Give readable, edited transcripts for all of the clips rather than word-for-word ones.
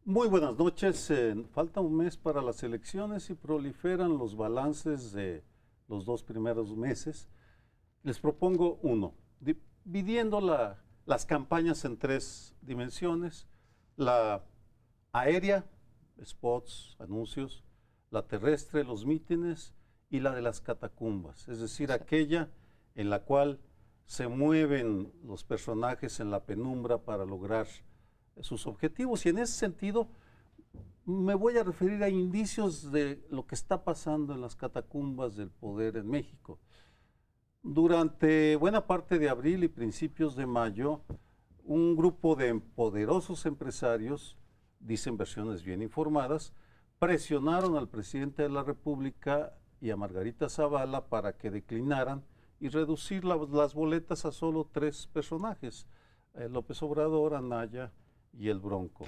Muy buenas noches. Falta un mes para las elecciones y proliferan los balances de los 2 primeros meses. Les propongo uno, dividiendo las campañas en 3 dimensiones: la aérea, spots, anuncios; la terrestre, los mítines; y la de las catacumbas, es decir, aquella en la cual se mueven los personajes en la penumbra para lograr sus objetivos. Y en ese sentido me voy a referir a indicios de lo que está pasando en las catacumbas del poder en México. Durante buena parte de abril y principios de mayo, un grupo de poderosos empresarios, dicen versiones bien informadas, presionaron al presidente de la República y a Margarita Zavala para que declinaran y reducir las boletas a solo 3 personajes: López Obrador, Anaya y el Bronco.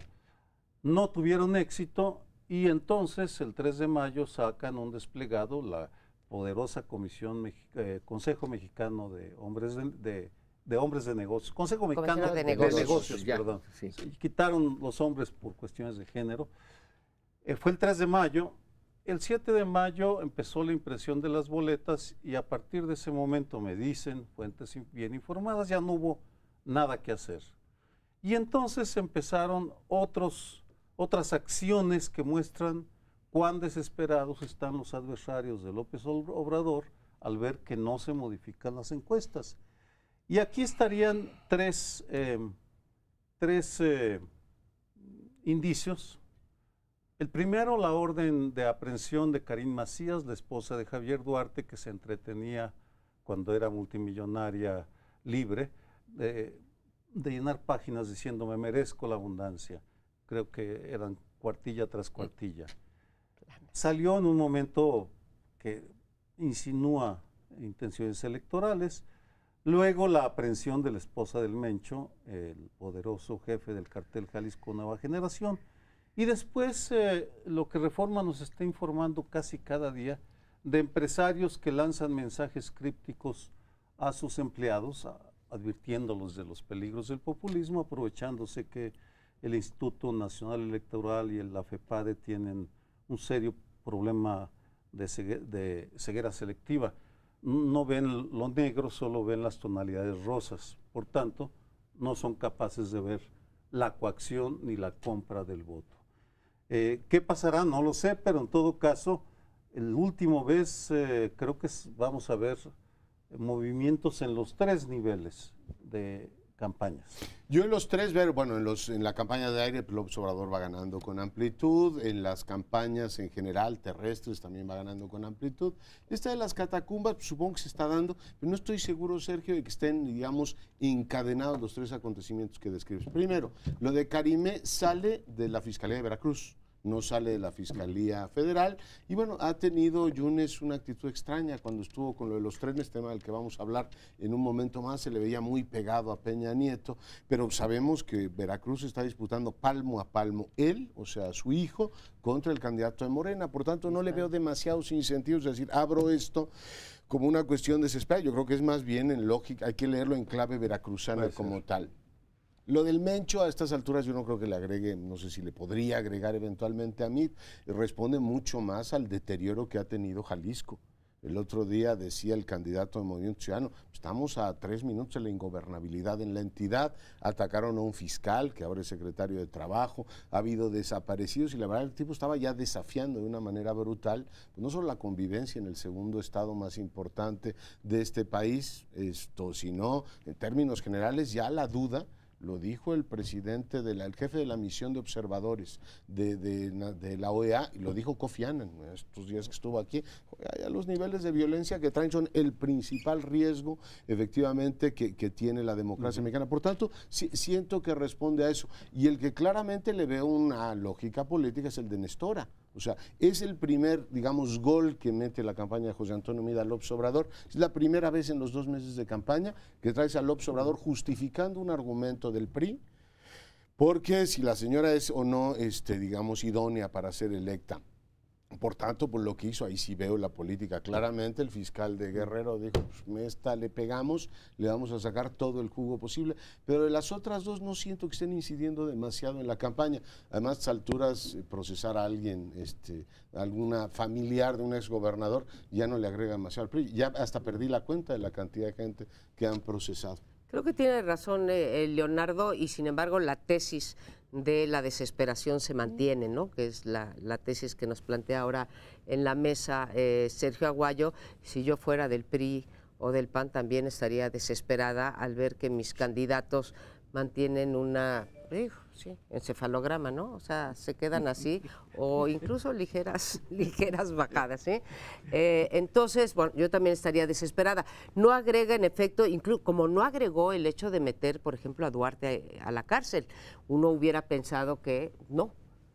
No tuvieron éxito y entonces el 3 de mayo sacan un desplegado, la poderosa Consejo Mexicano de Hombres de Negocios, Consejo Mexicano de Negocios, perdón. Sí. Quitaron los hombres por cuestiones de género. Fue el 3 de mayo. El 7 de mayo empezó la impresión de las boletas y a partir de ese momento, me dicen fuentes bien informadas, ya no hubo nada que hacer. Y entonces empezaron otras acciones que muestran cuán desesperados están los adversarios de López Obrador al ver que no se modifican las encuestas. Y aquí estarían tres indicios. El primero, la orden de aprehensión de Karine Macías, la esposa de Javier Duarte, que se entretenía cuando era multimillonaria libre, de llenar páginas diciendo me merezco la abundancia. Creo que eran cuartilla tras cuartilla. Salió en un momento que insinúa intenciones electorales. Luego la aprehensión de la esposa del Mencho, el poderoso jefe del cartel Jalisco Nueva Generación. Y después lo que Reforma nos está informando casi cada día de empresarios que lanzan mensajes crípticos a sus empleados, advirtiéndolos de los peligros del populismo, aprovechándose que el Instituto Nacional Electoral y la FEPADE tienen un serio problema de ceguera selectiva. No ven lo negro, solo ven las tonalidades rosas. Por tanto, no son capaces de ver la coacción ni la compra del voto. ¿Qué pasará? No lo sé, pero en todo caso, el último vez creo que vamos a ver movimientos en los 3 niveles de campañas. Yo en los 3 veo, bueno, en la campaña de aire, López Obrador va ganando con amplitud; en las campañas en general, terrestres, también va ganando con amplitud. Esta de las catacumbas, pues, supongo que se está dando, pero no estoy seguro, Sergio, de que estén, digamos, encadenados los 3 acontecimientos que describes. Primero, lo de Karime sale de la Fiscalía de Veracruz, no sale de la Fiscalía Federal, y bueno, ha tenido Yunes una actitud extraña cuando estuvo con lo de los trenes, tema del que vamos a hablar en un momento más. Se le veía muy pegado a Peña Nieto, pero sabemos que Veracruz está disputando palmo a palmo él, o sea, su hijo, contra el candidato de Morena. Por tanto, no le veo demasiados incentivos de decir, abro esto como una cuestión desesperada. Yo creo que es más bien en lógica, hay que leerlo en clave veracruzana como tal. Lo del Mencho, a estas alturas yo no creo que le agregue, no sé si le podría agregar eventualmente a mí, responde mucho más al deterioro que ha tenido Jalisco. El otro día decía el candidato de Movimiento Ciudadano, estamos a 3 minutos de la ingobernabilidad en la entidad, atacaron a un fiscal que ahora es secretario de Trabajo, ha habido desaparecidos y la verdad el tipo estaba ya desafiando de una manera brutal, pues no solo la convivencia en el segundo estado más importante de este país, sino en términos generales ya la duda. Lo dijo el presidente, el jefe de la misión de observadores de la OEA, y lo dijo Kofi Annan estos días que estuvo aquí. Ya los niveles de violencia que traen son el principal riesgo, efectivamente, que tiene la democracia mexicana. Por tanto, siento que responde a eso. Y el que claramente le veo una lógica política es el de Nestora. O sea, es el primer, digamos, gol que mete la campaña de José Antonio Meade López Obrador. Es la primera vez en los 2 meses de campaña que traes a López Obrador justificando un argumento del PRI, porque si la señora es o no, digamos, idónea para ser electa por tanto, por lo que hizo, ahí sí veo la política claramente. El fiscal de Guerrero dijo, pues esta le pegamos, le vamos a sacar todo el jugo posible, pero de las otras dos no siento que estén incidiendo demasiado en la campaña. Además, a estas alturas, procesar a alguien, alguna familiar de un exgobernador, ya no le agrega demasiado al PRI. Ya hasta perdí la cuenta de la cantidad de gente que han procesado. Creo que tiene razón Leonardo, y sin embargo la tesis de la desesperación se mantiene, ¿no? Que es la tesis que nos plantea ahora en la mesa Sergio Aguayo. Si yo fuera del PRI o del PAN también estaría desesperada al ver que mis candidatos mantienen una encefalograma, ¿no? O sea, se quedan así, o incluso ligeras bajadas, ¿sí? Entonces, bueno, yo también estaría desesperada. No agrega, en efecto, como no agregó el hecho de meter, por ejemplo, a Duarte a la cárcel. Uno hubiera pensado que no.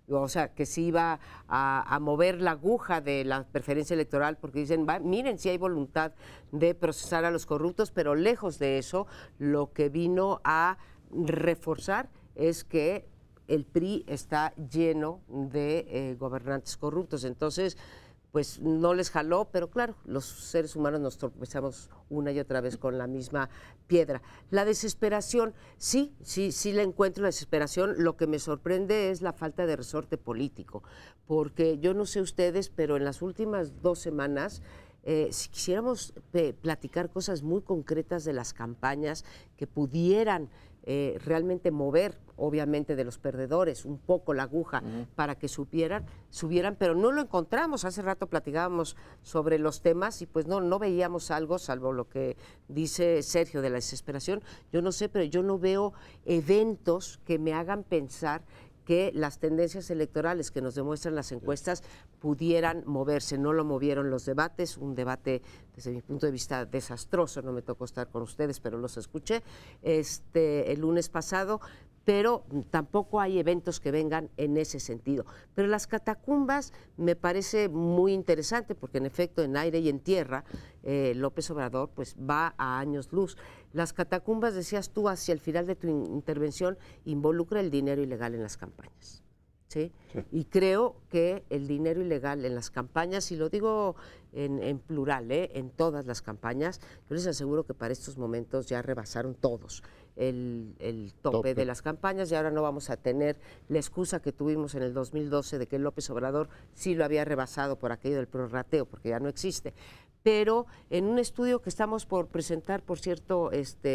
O sea, que sí iba a mover la aguja de la preferencia electoral, porque dicen, miren, si hay voluntad de procesar a los corruptos, pero lejos de eso, lo que vino a reforzar es que el PRI está lleno de gobernantes corruptos. Entonces, pues no les jaló, pero claro, los seres humanos nos tropezamos una y otra vez con la misma piedra. La desesperación, sí la encuentro, la desesperación. Lo que me sorprende es la falta de resorte político, porque yo no sé ustedes, pero en las últimas 2 semanas, si quisiéramos platicar cosas muy concretas de las campañas que pudieran realmente mover, obviamente, de los perdedores un poco la aguja para que subieran, pero no lo encontramos. Hace rato platicábamos sobre los temas y pues no veíamos algo, salvo lo que dice Sergio de la desesperación. Yo no sé, pero yo no veo eventos que me hagan pensar que las tendencias electorales que nos demuestran las encuestas pudieran moverse. No lo movieron los debates, un debate desde mi punto de vista desastroso. No me tocó estar con ustedes, pero los escuché el lunes pasado, pero tampoco hay eventos que vengan en ese sentido. Pero las catacumbas me parece muy interesante, porque en efecto, en aire y en tierra, López Obrador pues va a años luz. Las catacumbas, decías tú hacia el final de tu intervención, involucra el dinero ilegal en las campañas. ¿Sí? Sí. Y creo que el dinero ilegal en las campañas, y lo digo en plural, en todas las campañas, yo les aseguro que para estos momentos ya rebasaron todos el tope de las campañas, y ahora no vamos a tener la excusa que tuvimos en el 2012 de que López Obrador sí lo había rebasado por aquello del prorrateo, porque ya no existe. Pero en un estudio que estamos por presentar, por cierto,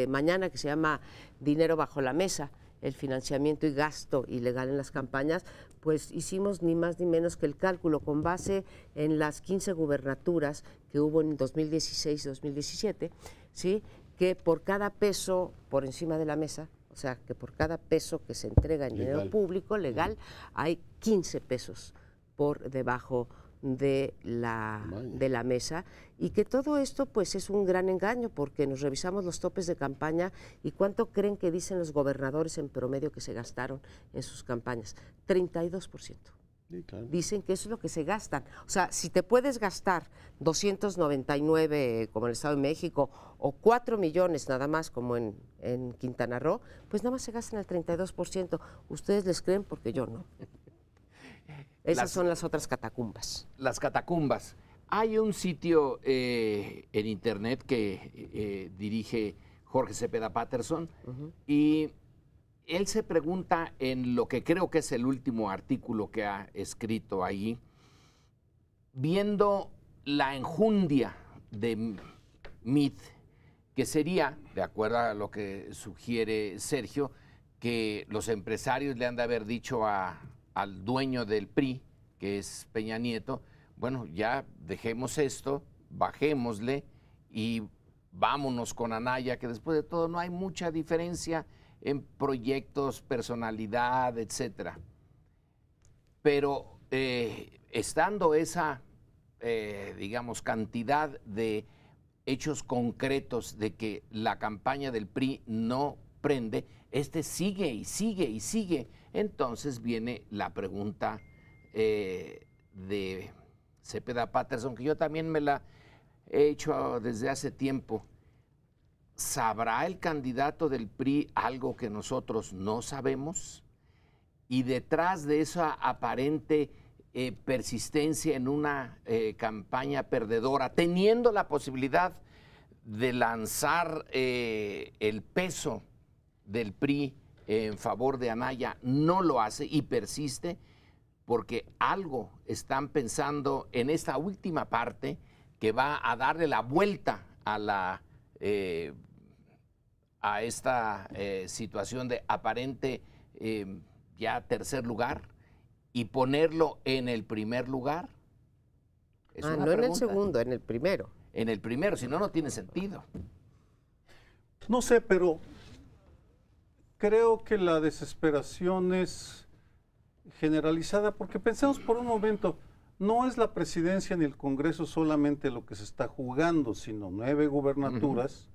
mañana, que se llama Dinero bajo la mesa, el financiamiento y gasto ilegal en las campañas, pues hicimos ni más ni menos que el cálculo con base en las 15 gubernaturas que hubo en 2016 y 2017, ¿sí? Que por cada peso por encima de la mesa, o sea, que por cada peso que se entrega en dinero público legal, hay 15 pesos por debajo de la mesa, y que todo esto pues es un gran engaño, porque nos revisamos los topes de campaña y cuánto creen que dicen los gobernadores en promedio que se gastaron en sus campañas. 32%. Sí, claro. Dicen que eso es lo que se gastan. O sea, si te puedes gastar 299 como en el Estado de México, o 4 millones nada más como en Quintana Roo, pues nada más se gastan el 32%. ¿Ustedes les creen? Porque yo no. Esas son las otras catacumbas. Las catacumbas. Hay un sitio en internet que dirige Jorge Cepeda Patterson, y él se pregunta, en lo que creo que es el último artículo que ha escrito ahí, viendo la enjundia de Meade, que sería, de acuerdo a lo que sugiere Sergio, que los empresarios le han de haber dicho al dueño del PRI, que es Peña Nieto, bueno, ya dejemos esto, bajémosle y vámonos con Anaya, que después de todo no hay mucha diferencia en proyectos, personalidad, etcétera. Pero estando esa, digamos, cantidad de hechos concretos de que la campaña del PRI no prende, sigue y sigue y sigue. Entonces viene la pregunta de Cepeda Patterson, que yo también me la he hecho desde hace tiempo. ¿Sabrá el candidato del PRI algo que nosotros no sabemos? Y detrás de esa aparente persistencia en una campaña perdedora, teniendo la posibilidad de lanzar el peso del PRI en favor de Anaya, no lo hace y persiste porque algo están pensando en esta última parte que va a darle la vuelta a esta situación de aparente ya tercer lugar y ponerlo en el primer lugar. Es una no en el pregunta. segundo, en el primero. En el primero, si no, no tiene sentido. No sé, pero creo que la desesperación es generalizada, porque pensemos por un momento, no es la presidencia ni el Congreso solamente lo que se está jugando, sino 9 gubernaturas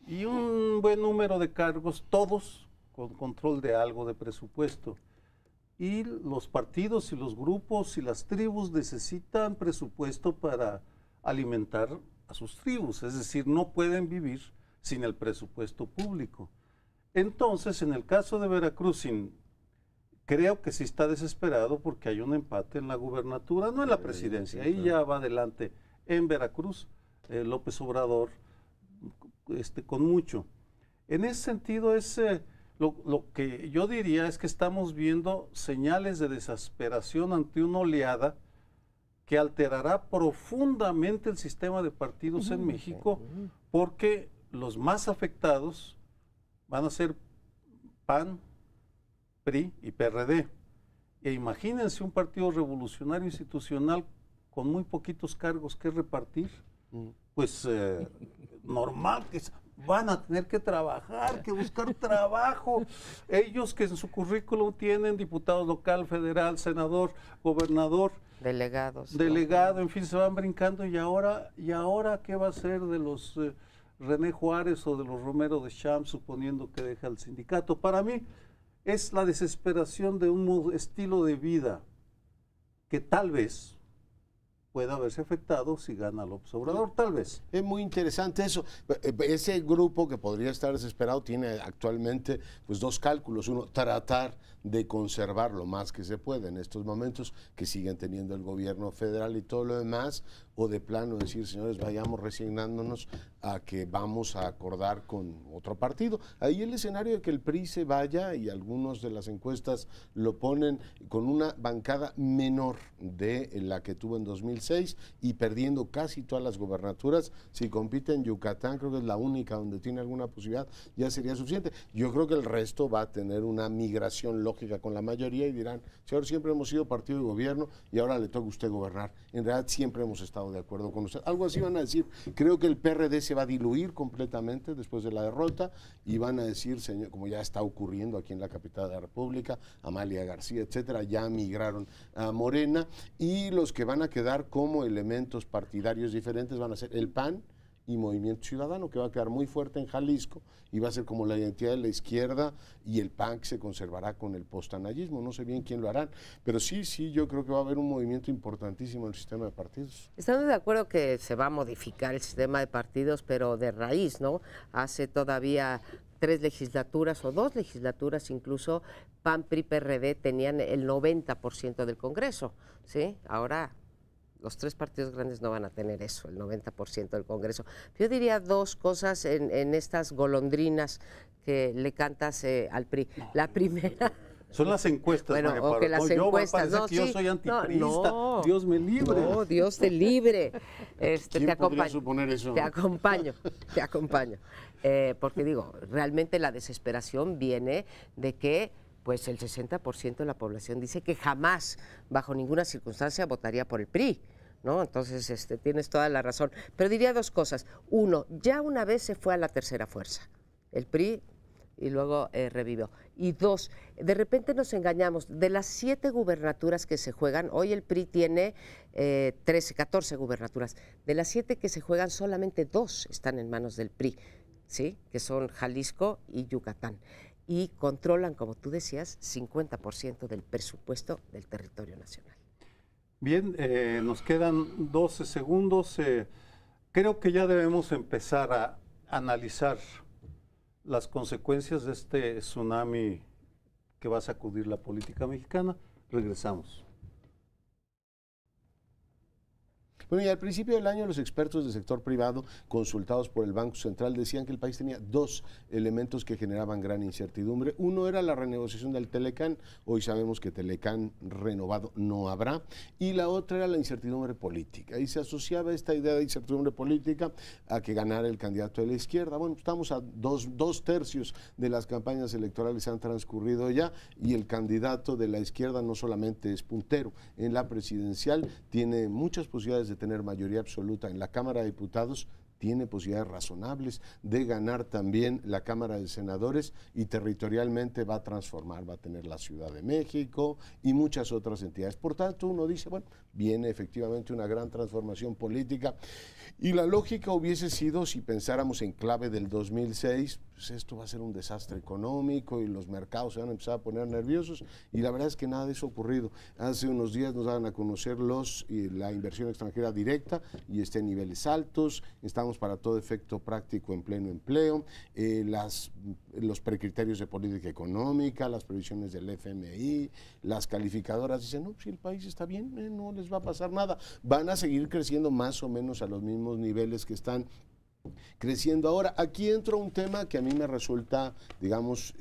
y un buen número de cargos, todos con control de algo de presupuesto. Y los partidos y los grupos y las tribus necesitan presupuesto para alimentar a sus tribus, es decir, no pueden vivir sin el presupuesto público. Entonces, en el caso de Veracruz, creo que sí está desesperado porque hay un empate en la gubernatura, no en la presidencia, ahí ya va adelante en Veracruz López Obrador con mucho. En ese sentido, lo que yo diría es que estamos viendo señales de desesperación ante una oleada que alterará profundamente el sistema de partidos en México, porque los más afectados van a ser PAN, PRI y PRD. E imagínense un partido revolucionario institucional con muy poquitos cargos que repartir, pues normal que van a tener que trabajar, que buscar trabajo. Ellos que en su currículum tienen diputado local, federal, senador, gobernador, delegado, en fin, se van brincando. ¿Y ahora qué va a ser de los René Juárez o de los Romero de Champs, suponiendo que deja el sindicato? Para mí es la desesperación de un estilo de vida que tal vez pueda haberse afectado si gana López Obrador, tal vez. Es muy interesante eso. Ese grupo que podría estar desesperado tiene actualmente pues 2 cálculos. Uno, tratar de conservar lo más que se puede en estos momentos que siguen teniendo el gobierno federal y todo lo demás, o de plano decir, señores, vayamos resignándonos a que vamos a acordar con otro partido. Ahí el escenario de que el PRI se vaya, y algunos de las encuestas lo ponen con una bancada menor de la que tuvo en 2006 y perdiendo casi todas las gubernaturas. Si compite en Yucatán, creo que es la única donde tiene alguna posibilidad, ya sería suficiente. Yo creo que el resto va a tener una migración lógica con la mayoría y dirán, señor, siempre hemos sido partido de gobierno y ahora le toca a usted gobernar. En realidad siempre hemos estado de acuerdo con usted. Algo así van a decir. Creo que el PRD se va a diluir completamente después de la derrota y van a decir, señor, como ya está ocurriendo aquí en la capital de la República, Amalia García, etcétera, ya migraron a Morena, y los que van a quedar como elementos partidarios diferentes van a ser el PAN y Movimiento Ciudadano, que va a quedar muy fuerte en Jalisco y va a ser como la identidad de la izquierda, y el PAN que se conservará con el postanayismo. No sé bien quién lo harán, pero sí, yo creo que va a haber un movimiento importantísimo en el sistema de partidos. Estamos de acuerdo que se va a modificar el sistema de partidos, pero de raíz, ¿no? Hace todavía 3 legislaturas o 2 legislaturas incluso, PAN, PRI, PRD tenían el 90% del Congreso, ¿sí? Ahora los 3 partidos grandes no van a tener eso, el 90% del Congreso. Yo diría 2 cosas en estas golondrinas que le cantas al PRI. La primera... Son las encuestas, bueno, María o que las encuestas, no, que yo soy antipriista, Dios me libre. No, Dios te libre. ¿Quién te acompaño, podría suponer eso? Te acompaño. Porque digo, realmente la desesperación viene de que pues el 60% de la población dice que jamás, bajo ninguna circunstancia, votaría por el PRI, ¿no? Entonces, tienes toda la razón. Pero diría 2 cosas. 1, ya una vez se fue a la tercera fuerza, el PRI, y luego revivió. Y 2, de repente nos engañamos. De las 7 gubernaturas que se juegan, hoy el PRI tiene 14 gubernaturas. De las 7 que se juegan, solamente 2 están en manos del PRI, ¿sí? Que son Jalisco y Yucatán. Y controlan, como tú decías, 50% del presupuesto del territorio nacional. Bien, nos quedan 12 segundos. Creo que ya debemos empezar a analizar las consecuencias de este tsunami que va a sacudir la política mexicana. Regresamos. Bueno, y al principio del año los expertos del sector privado consultados por el Banco Central decían que el país tenía dos elementos que generaban gran incertidumbre. Uno era la renegociación del Telecán, hoy sabemos que Telecán renovado no habrá, y la otra era la incertidumbre política, y se asociaba esta idea de incertidumbre política a que ganara el candidato de la izquierda. Bueno, estamos a dos tercios de las campañas electorales han transcurrido ya, y el candidato de la izquierda no solamente es puntero en la presidencial, tiene muchas posibilidades de tener mayoría absoluta en la Cámara de Diputados, tiene posibilidades razonables de ganar también la Cámara de Senadores, y territorialmente va a transformar, va a tener la Ciudad de México y muchas otras entidades. Por tanto, uno dice, bueno, viene efectivamente una gran transformación política, y la lógica hubiese sido, si pensáramos en clave del 2006, pues esto va a ser un desastre económico y los mercados se van a empezar a poner nerviosos, y la verdad es que nada de eso ha ocurrido. Hace unos días nos daban a conocer la inversión extranjera directa y está en niveles altos, estamos para todo efecto práctico en pleno empleo, los precriterios de política económica, las previsiones del FMI, las calificadoras dicen, no, si el país está bien, no les va a pasar nada, van a seguir creciendo más o menos a los mismos niveles que están creciendo ahora. Aquí entra un tema que a mí me resulta, digamos,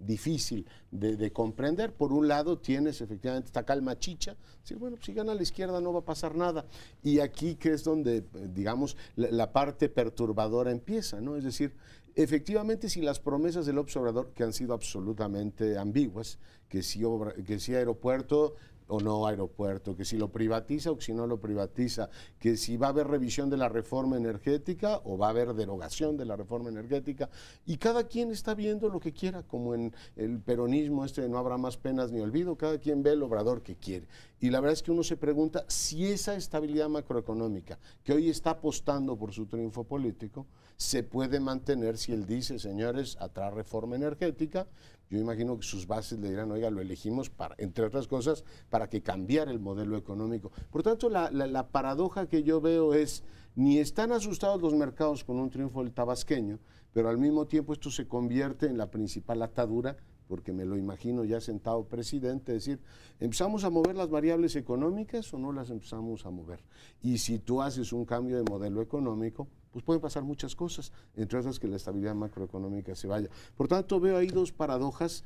difícil de comprender. Por un lado tienes efectivamente esta calma chicha, decir, bueno, si gana la izquierda no va a pasar nada, y aquí que es donde, digamos, la parte perturbadora empieza, ¿no? Es decir, efectivamente, si las promesas del López Obrador, que han sido absolutamente ambiguas, que si aeropuerto o no aeropuerto, que si lo privatiza o que si no lo privatiza, que si va a haber revisión de la reforma energética o va a haber derogación de la reforma energética, y cada quien está viendo lo que quiera, como en el peronismo no habrá más penas ni olvido, cada quien ve el Obrador que quiere. Y la verdad es que uno se pregunta si esa estabilidad macroeconómica, que hoy está apostando por su triunfo político, se puede mantener si él dice, señores, atrás reforma energética. Yo imagino que sus bases le dirán, oiga, lo elegimos, entre otras cosas, para que cambiara el modelo económico. Por tanto, la paradoja que yo veo es, ni están asustados los mercados con un triunfo del tabasqueño, pero al mismo tiempo esto se convierte en la principal atadura, porque me lo imagino ya sentado presidente, decir, ¿empezamos a mover las variables económicas o no las empezamos a mover? Y si tú haces un cambio de modelo económico, pues pueden pasar muchas cosas, entre otras que la estabilidad macroeconómica se vaya. Por tanto, veo ahí dos paradojas.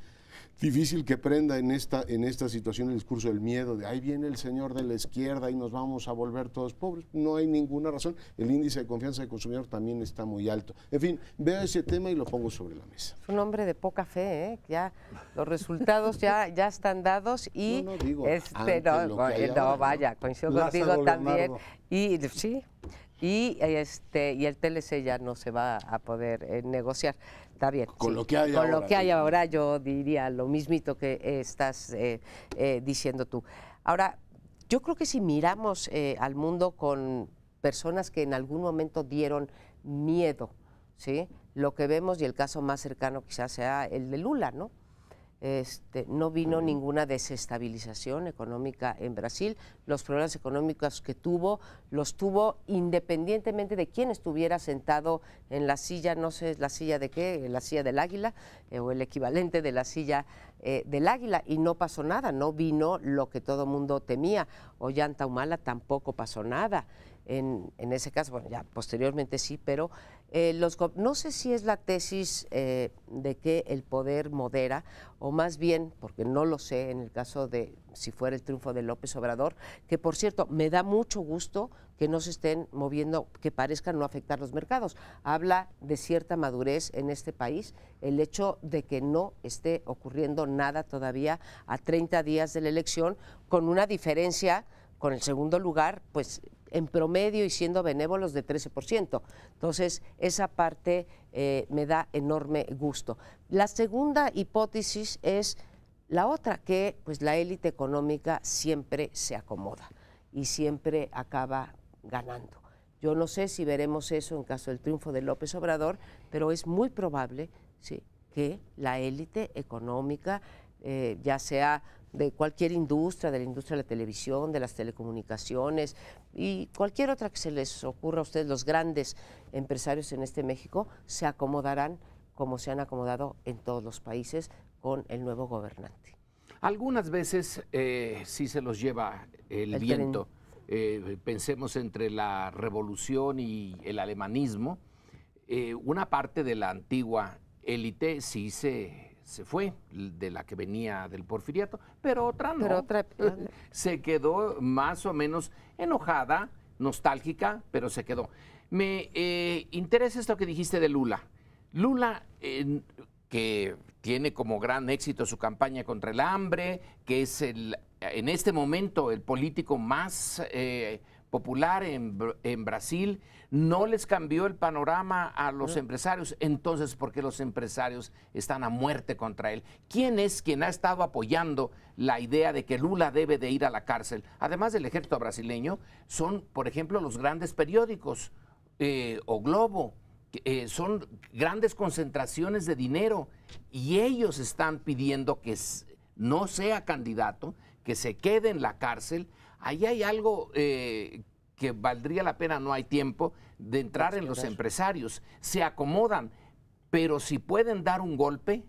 Difícil que prenda en esta situación el discurso del miedo, de ahí viene el señor de la izquierda y nos vamos a volver todos pobres. No hay ninguna razón. El índice de confianza del consumidor también está muy alto. En fin, veo ese tema y lo pongo sobre la mesa. Es un hombre de poca fe, ¿eh? Ya los resultados ya están dados y no digo, vaya, coincido contigo también. Y sí. Y el TLC ya no se va a poder negociar. Está bien. Con lo que hay ahora, yo diría lo mismito que estás diciendo tú. Ahora, yo creo que si miramos al mundo con personas que en algún momento dieron miedo, ¿sí? Lo que vemos, y el caso más cercano quizás sea el de Lula, ¿no? No vino ninguna desestabilización económica en Brasil. Los problemas económicos que los tuvo independientemente de quién estuviera sentado en la silla, no sé, la silla de qué, la silla del águila, o el equivalente de la silla del águila, y no pasó nada, no vino lo que todo mundo temía. Ollanta Humala tampoco pasó nada. En ese caso, bueno, ya posteriormente sí, pero no sé si es la tesis de que el poder modera, o más bien, porque no lo sé en el caso de si fuera el triunfo de López Obrador, que por cierto, me da mucho gusto que no se estén moviendo, que parezcan no afectar los mercados. Habla de cierta madurez en este país el hecho de que no esté ocurriendo nada todavía a 30 días de la elección, con una diferencia con el segundo lugar, pues en promedio y siendo benévolos de 13%. Entonces, esa parte me da enorme gusto. La segunda hipótesis es la otra, que pues la élite económica siempre se acomoda y siempre acaba ganando. Yo no sé si veremos eso en caso del triunfo de López Obrador, pero es muy probable, sí, que la élite económica, ya sea de cualquier industria, de la industria de la televisión, de las telecomunicaciones y cualquier otra que se les ocurra a ustedes, los grandes empresarios en México, se acomodarán como se han acomodado en todos los países con el nuevo gobernante. Algunas veces sí se los lleva el viento. pensemos entre la revolución y el alemanismo, una parte de la antigua élite sí se fue, de la que venía del porfiriato, pero otra no. Pero otra, Se quedó más o menos enojada, nostálgica, pero se quedó. Me interesa esto que dijiste de Lula. Lula, que tiene como gran éxito su campaña contra el hambre, que es en este momento el político más popular en Brasil, no les cambió el panorama a los empresarios. Entonces, ¿por qué los empresarios están a muerte contra él? ¿Quién es quien ha estado apoyando la idea de que Lula debe de ir a la cárcel? Además del ejército brasileño, son, por ejemplo, los grandes periódicos, o Globo, son grandes concentraciones de dinero, y ellos están pidiendo que no sea candidato, que se quede en la cárcel. Ahí hay algo que valdría la pena, no hay tiempo, de entrar en los empresarios. Se acomodan, pero si pueden dar un golpe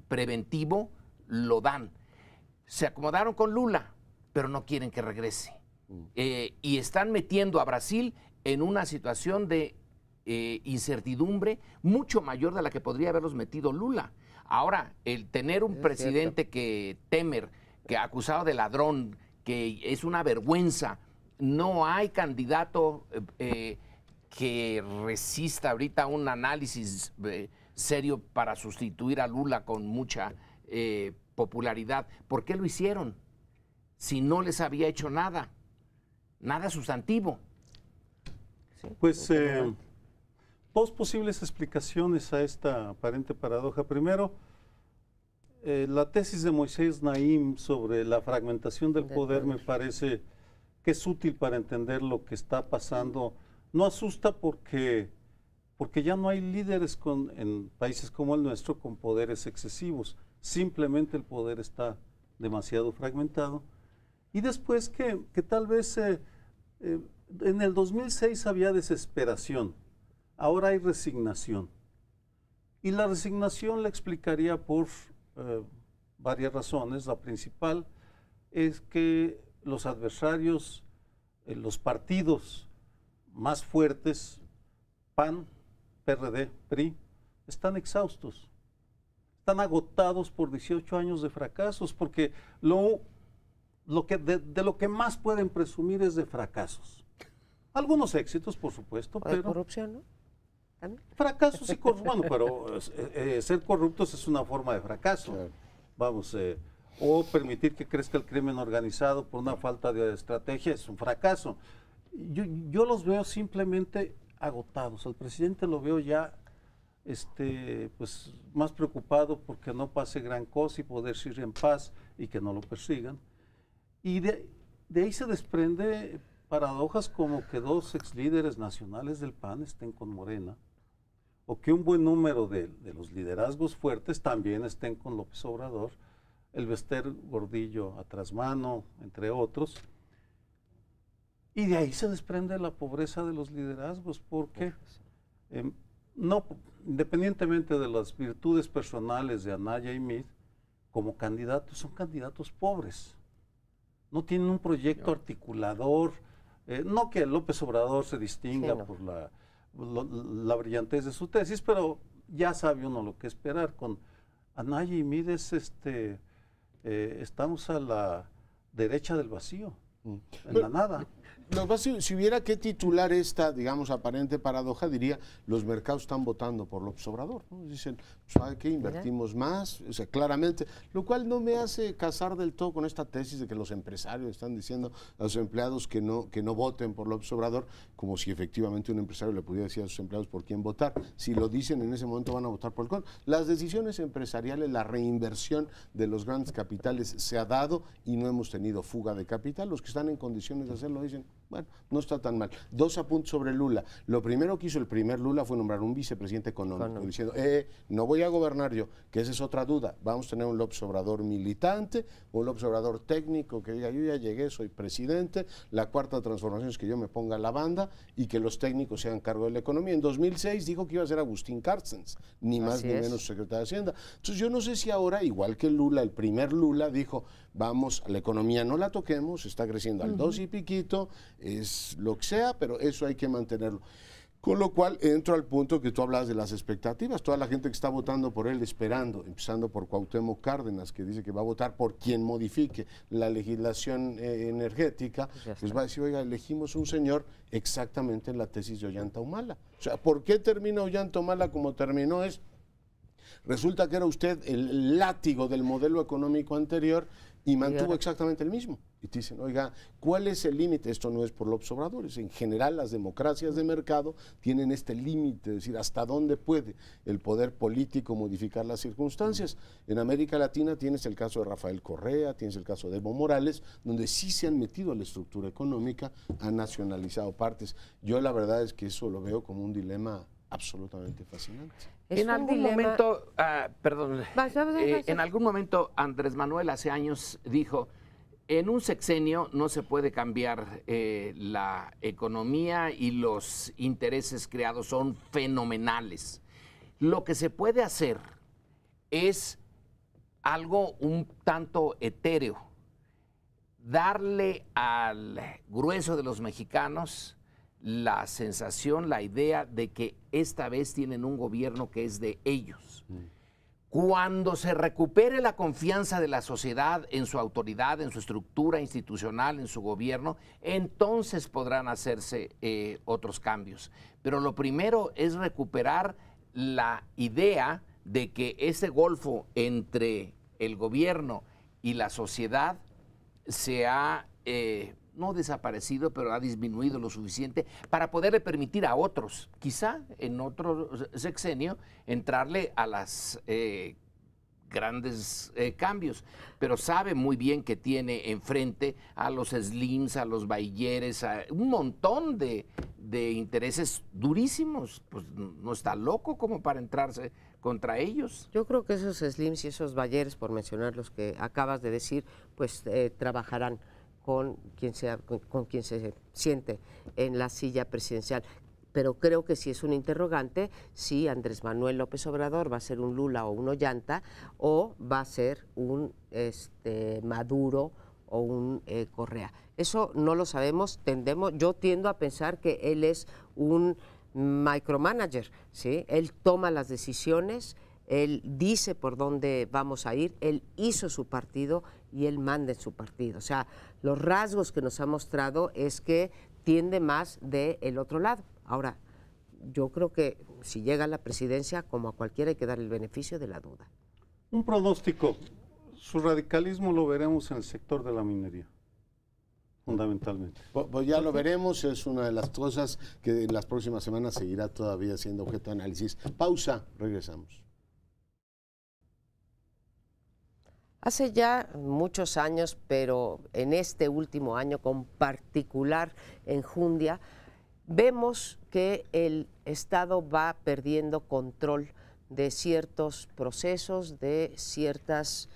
preventivo, lo dan. Se acomodaron con Lula, pero no quieren que regrese. Y están metiendo a Brasil en una situación de incertidumbre mucho mayor de la que podría haberlos metido Lula. Ahora, el tener un presidente que Temer, que acusado de ladrón, que es una vergüenza, no hay candidato que resista ahorita un análisis serio para sustituir a Lula con mucha popularidad. ¿Por qué lo hicieron? Si no les había hecho nada sustantivo. Pues dos posibles explicaciones a esta aparente paradoja. Primero, la tesis de Moisés Naim sobre la fragmentación del poder me parece que es útil para entender lo que está pasando. No asusta porque ya no hay líderes en países como el nuestro con poderes excesivos. Simplemente el poder está demasiado fragmentado. Y después que tal vez en el 2006 había desesperación, ahora hay resignación. Y la resignación la explicaría por varias razones. La principal es que los adversarios, los partidos más fuertes, PAN, PRD, PRI, están exhaustos, están agotados por 18 años de fracasos, porque de lo que más pueden presumir es de fracasos. Algunos éxitos, por supuesto, pero... corrupción, ¿no? ¿También? Fracasos y corrupción. Bueno, pero ser corruptos es una forma de fracaso. Claro. Vamos, o permitir que crezca el crimen organizado por una falta de estrategia es un fracaso. Yo los veo simplemente agotados. Al presidente lo veo ya pues, más preocupado porque no pase gran cosa y poder ir en paz y que no lo persigan. Y de ahí se desprende paradojas como que dos exlíderes nacionales del PAN estén con Morena, o que un buen número de los liderazgos fuertes también estén con López Obrador, el Bester Gordillo a Trasmano, entre otros. Y de ahí se desprende la pobreza de los liderazgos, porque no, independientemente de las virtudes personales de Anaya y Meade, como candidatos, son candidatos pobres. No tienen un proyecto articulador. No que López Obrador se distinga por la brillantez de su tesis, pero ya sabe uno lo que esperar. Con Anaya y Meade estamos a la derecha del vacío, en la nada. Si hubiera que titular esta, digamos, aparente paradoja, diría, los mercados están votando por López Obrador, ¿no? Dicen, ¿sabe qué? Invertimos más, o sea, claramente, lo cual no me hace casar del todo con esta tesis de que los empresarios están diciendo a sus empleados que no voten por López Obrador, como si efectivamente un empresario le pudiera decir a sus empleados por quién votar. Si lo dicen en ese momento van a votar por el contra. Las decisiones empresariales, la reinversión de los grandes capitales se ha dado y no hemos tenido fuga de capital. Los que están en condiciones de hacerlo dicen, Bueno, no está tan mal. 2 apuntes sobre Lula. Lo primero que hizo el primer Lula fue nombrar un vicepresidente económico, diciendo, no voy a gobernar yo, que esa es otra duda. Vamos a tener un López Obrador militante, un López Obrador técnico que diga, yo ya llegué, soy presidente, la cuarta transformación es que yo me ponga la banda y que los técnicos se hagan cargo de la economía. En 2006 dijo que iba a ser Agustín Carstens, ni más ni menos secretario de Hacienda. Entonces yo no sé si ahora, igual que Lula, el primer Lula dijo, vamos, la economía no la toquemos, está creciendo al 2 y piquito, es lo que sea, pero eso hay que mantenerlo. Con lo cual entro al punto que tú hablabas de las expectativas. Toda la gente que está votando por él, esperando, empezando por Cuauhtémoc Cárdenas, que dice que va a votar por quien modifique la legislación energética, pues va a decir, oiga, elegimos un señor exactamente en la tesis de Ollanta Humala. O sea, ¿por qué termina Ollanta Humala como terminó? Resulta que era usted el látigo del modelo económico anterior y mantuvo exactamente el mismo. Y te dicen, oiga, ¿cuál es el límite? Esto no es por López Obrador, en general las democracias de mercado tienen este límite, es decir, hasta dónde puede el poder político modificar las circunstancias. En América Latina tienes el caso de Rafael Correa, tienes el caso de Evo Morales, donde sí se han metido a la estructura económica, han nacionalizado partes. Yo la verdad es que eso lo veo como un dilema absolutamente fascinante. En algún momento, en algún momento Andrés Manuel hace años dijo, en un sexenio no se puede cambiar la economía y los intereses creados son fenomenales. Lo que se puede hacer es algo un tanto etéreo, darle al grueso de los mexicanos la sensación, la idea de que esta vez tienen un gobierno que es de ellos. Cuando se recupere la confianza de la sociedad en su autoridad, en su estructura institucional, en su gobierno, entonces podrán hacerse otros cambios. Pero lo primero es recuperar la idea de que ese golfo entre el gobierno y la sociedad se ha no desaparecido, pero ha disminuido lo suficiente para poderle permitir a otros, quizá en otro sexenio, entrarle a las grandes cambios, pero sabe muy bien que tiene enfrente a los Slims, a los Bailleres, a un montón de intereses durísimos. Pues no está loco como para entrarse contra ellos. Yo creo que esos Slims y esos Bailleres, por mencionar los que acabas de decir, pues trabajarán con quien se siente en la silla presidencial. Pero creo que sí es un interrogante si Andrés Manuel López Obrador va a ser un Lula o un Ollanta, o va a ser un Maduro o un Correa. Eso no lo sabemos. Yo tiendo a pensar que él es un micromanager, ¿sí? Él toma las decisiones, él dice por dónde vamos a ir, él hizo su partido y él manda en su partido. O sea, los rasgos que nos ha mostrado es que tiende más del otro lado. Ahora, yo creo que si llega a la presidencia, como a cualquiera, hay que dar el beneficio de la duda. Un pronóstico, su radicalismo lo veremos en el sector de la minería, fundamentalmente. Pues ya lo veremos, es una de las cosas que en las próximas semanas seguirá todavía siendo objeto de análisis. Pausa, regresamos. Hace ya muchos años, pero en este último año con particular enjundia, vemos que el Estado va perdiendo control de ciertos procesos, de ciertas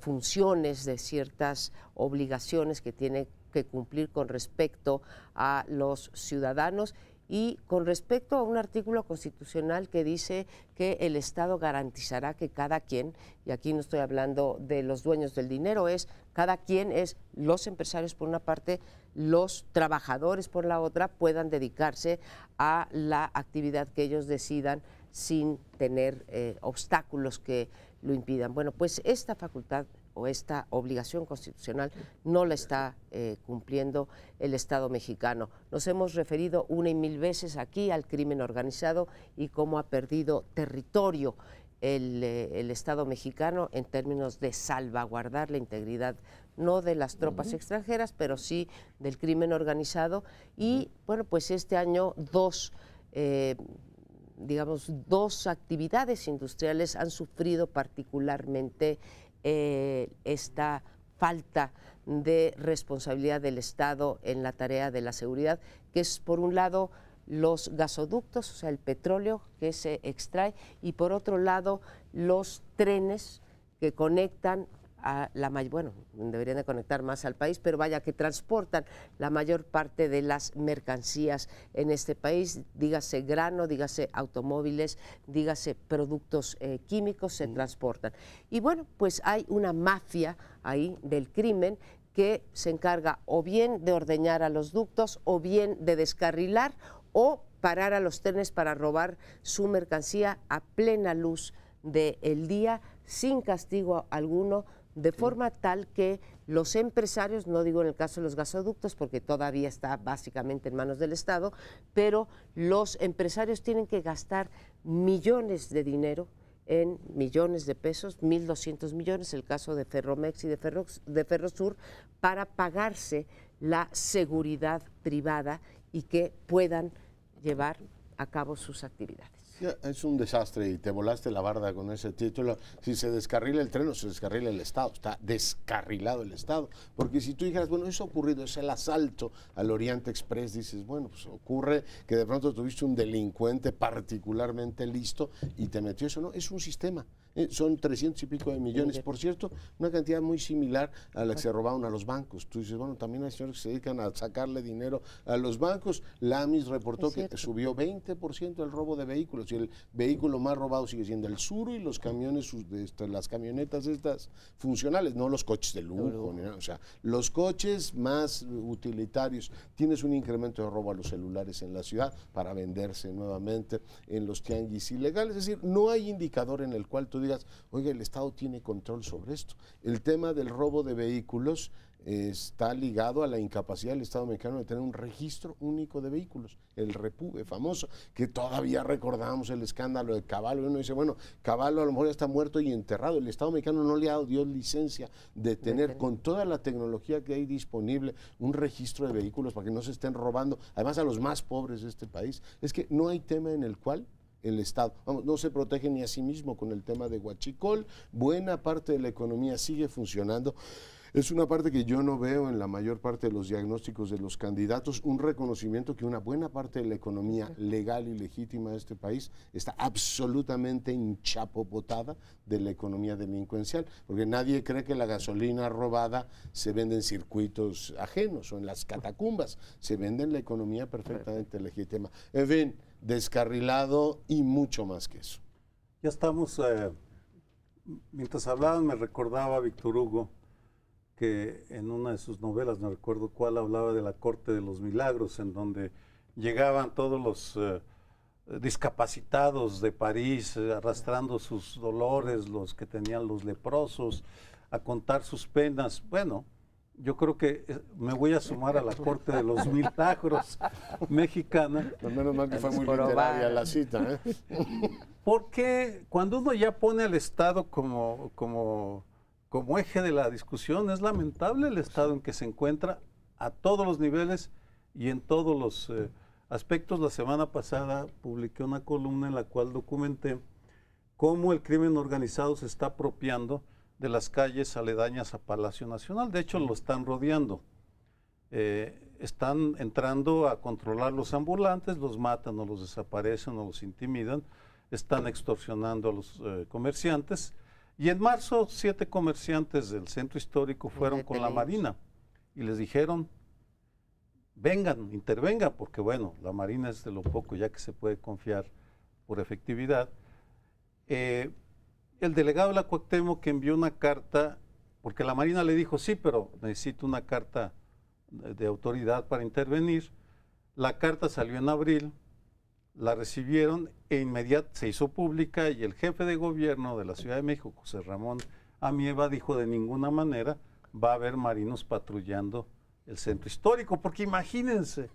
funciones, de ciertas obligaciones que tiene que cumplir con respecto a los ciudadanos y con respecto a un artículo constitucional que dice que el Estado garantizará que cada quien, y aquí no estoy hablando de los dueños del dinero, cada quien es los empresarios por una parte, los trabajadores por la otra, puedan dedicarse a la actividad que ellos decidan sin tener obstáculos que lo impidan. Bueno, pues esta facultad o esta obligación constitucional no la está cumpliendo el Estado mexicano. Nos hemos referido una y mil veces aquí al crimen organizado y cómo ha perdido territorio el Estado mexicano en términos de salvaguardar la integridad no de las tropas extranjeras, pero sí del crimen organizado. Y bueno, pues este año dos actividades industriales han sufrido particularmente esta falta de responsabilidad del Estado en la tarea de la seguridad, que es por un lado los gasoductos, o sea, el petróleo que se extrae, y por otro lado los trenes que conectan a bueno, deberían de conectar más al país, pero vaya, que transportan la mayor parte de las mercancías en este país, dígase grano, dígase automóviles, dígase productos químicos, se transportan. Y bueno, pues hay una mafia ahí del crimen que se encarga o bien de ordeñar a los ductos, o bien de descarrilar, o parar a los trenes para robar su mercancía a plena luz del día, sin castigo alguno, de forma tal que los empresarios, no digo en el caso de los gasoductos porque todavía está básicamente en manos del Estado, pero los empresarios tienen que gastar millones de dinero, en millones de pesos, 1.200 millones, el caso de Ferromex y de Ferrosur, para pagarse la seguridad privada y que puedan llevar a cabo sus actividades. Ya, es un desastre y te volaste la barda con ese título. Si se descarrila el tren o se descarrila el Estado, está descarrilado el Estado. Porque si tú dijeras, bueno, eso ha ocurrido, es el asalto al Oriente Express, dices, bueno, pues ocurre que de pronto tuviste un delincuente particularmente listo y te metió eso. No, es un sistema. Son 300 y pico de millones, por cierto, una cantidad muy similar a la que se robaron a los bancos. Tú dices, bueno, también hay señores que se dedican a sacarle dinero a los bancos. La AMIS reportó que subió 20% el robo de vehículos, y el vehículo más robado sigue siendo el Suro y los camiones, las camionetas estas funcionales, no los coches de lujo, o sea, los coches más utilitarios. Tienes un incremento de robo a los celulares en la ciudad para venderse nuevamente en los tianguis ilegales. Es decir, no hay indicador en el cual tú digas, oiga, el Estado tiene control sobre esto. El tema del robo de vehículos está ligado a la incapacidad del Estado mexicano de tener un registro único de vehículos, el REPUVE famoso, que todavía recordamos el escándalo de Caballo. Uno dice, bueno, Caballo a lo mejor ya está muerto y enterrado, el Estado mexicano no le ha dado Dios licencia de tener, con toda la tecnología que hay disponible, un registro de vehículos para que no se estén robando, además a los más pobres de este país. Es que no hay tema en el cual el Estado, vamos, no se protege ni a sí mismo con el tema de huachicol. Buena parte de la economía sigue funcionando. Es una parte que yo no veo en la mayor parte de los diagnósticos de los candidatos, un reconocimiento que una buena parte de la economía legal y legítima de este país está absolutamente enchapopotada de la economía delincuencial, porque nadie cree que la gasolina robada se vende en circuitos ajenos o en las catacumbas, se vende en la economía perfectamente legítima. En fin, descarrilado y mucho más que eso. Ya estamos, mientras hablaban me recordaba Víctor Hugo, que en una de sus novelas, no recuerdo cuál, hablaba de la Corte de los Milagros, en donde llegaban todos los discapacitados de París, arrastrando sus dolores, los que tenían los leprosos, a contar sus penas. Bueno, yo creo que me voy a sumar a la Corte de los Milagros mexicana. Al menos mal que fue muy literaria la cita, ¿eh? Porque cuando uno ya pone al Estado como eje de la discusión, es lamentable el estado en que se encuentra a todos los niveles y en todos los aspectos. La semana pasada publiqué una columna en la cual documenté cómo el crimen organizado se está apropiando de las calles aledañas a Palacio Nacional. De hecho, lo están rodeando. Están entrando a controlar los ambulantes, los matan o los desaparecen o los intimidan, están extorsionando a los comerciantes. Y en marzo 7 comerciantes del centro histórico fueron con la Marina y les dijeron, vengan, intervengan, porque bueno, la Marina es de lo poco ya que se puede confiar por efectividad. El delegado de la Cuauhtémoc que envió una carta, porque la Marina le dijo, sí, pero necesito una carta de autoridad para intervenir. La carta salió en abril, la recibieron e inmediatamente se hizo pública y el jefe de gobierno de la Ciudad de México, José Ramón Amieva, dijo de ninguna manera va a haber marinos patrullando el centro histórico, porque imagínense,